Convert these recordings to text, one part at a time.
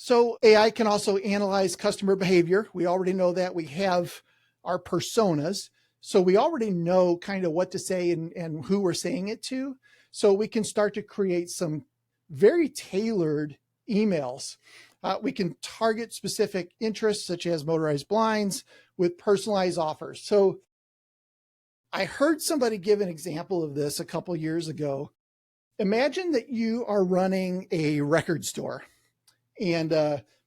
So AI can also analyze customer behavior. We already know that. We have our personas. So we already know kind of what to say and who we're saying it to. So we can start to create some very tailored emails. We can target specific interests such as motorized blinds with personalized offers. So I heard somebody give an example of this a couple years ago. Imagine that you are running a record store, and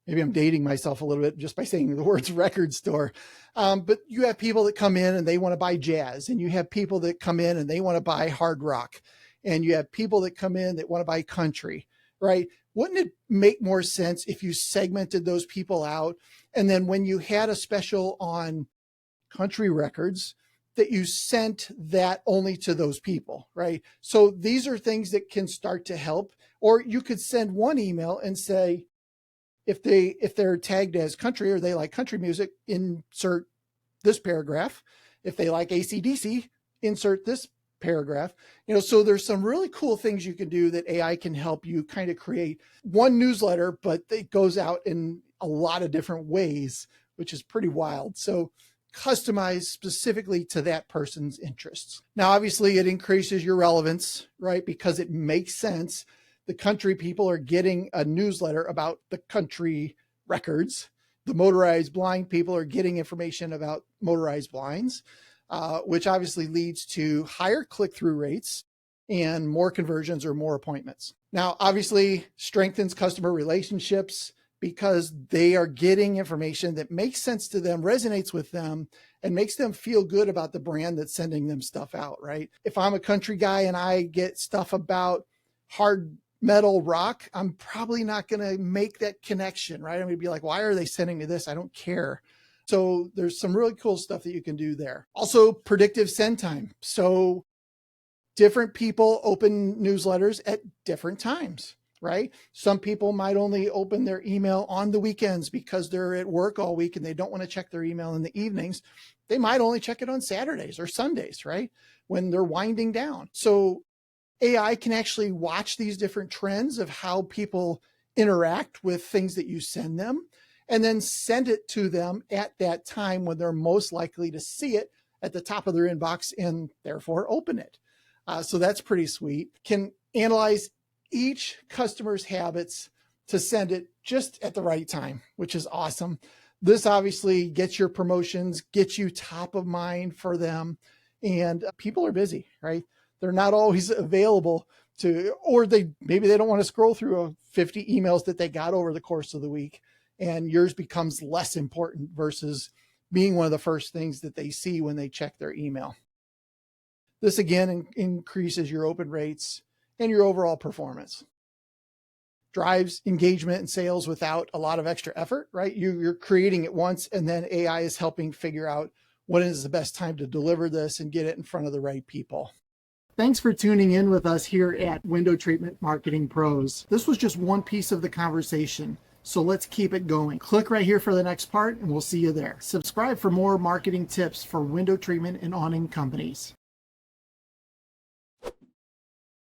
maybe I'm dating myself a little bit just by saying the words record store. But you have people that come in and they want to buy jazz, and you have people that come in and they want to buy hard rock, and you have people that come in that want to buy country, right? Wouldn't it make more sense if you segmented those people out? And then when you had a special on country records, that you sent that only to those people, right? So these are things that can start to help. Or you could send one email and say, if they're tagged as country or they like country music, insert this paragraph. If they like AC/DC, insert this paragraph. So there's some really cool things you can do that AI can help you kind of create one newsletter, but it goes out in a lot of different ways, which is pretty wild. So customized specifically to that person's interests. Now, obviously it increases your relevance, right? Because it makes sense. The country people are getting a newsletter about the country records. The motorized blind people are getting information about motorized blinds, which obviously leads to higher click-through rates and more conversions or more appointments. Now, obviously strengthens customer relationships because they are getting information that makes sense to them, resonates with them, and makes them feel good about the brand that's sending them stuff out, right? If I'm a country guy and I get stuff about hard metal rock, I'm probably not going to make that connection, right? I'm going to be like, why are they sending me this? I don't care. So there's some really cool stuff that you can do there. Also, predictive send time. So different people open newsletters at different times, right? Some people might only open their email on the weekends because they're at work all week and they don't want to check their email in the evenings. They might only check it on Saturdays or Sundays, right? When they're winding down. So AI can actually watch these different trends of how people interact with things that you send them, and then send it to them at that time when they're most likely to see it at the top of their inbox and therefore open it. So that's pretty sweet. Can analyze each customer's habits to send it just at the right time, which is awesome. This obviously gets your promotions, gets you top of mind for them. And people are busy, right? They're not always available to, or maybe they don't want to scroll through 50 emails that they got over the course of the week. And yours becomes less important versus being one of the first things that they see when they check their email. This again increases your open rates and your overall performance. Drives engagement and sales without a lot of extra effort, right? You're creating it once, and then AI is helping figure out when is the best time to deliver this and get it in front of the right people. Thanks for tuning in with us here at Window Treatment Marketing Pros. This was just one piece of the conversation, so let's keep it going. Click right here for the next part, and we'll see you there. Subscribe for more marketing tips for window treatment and awning companies.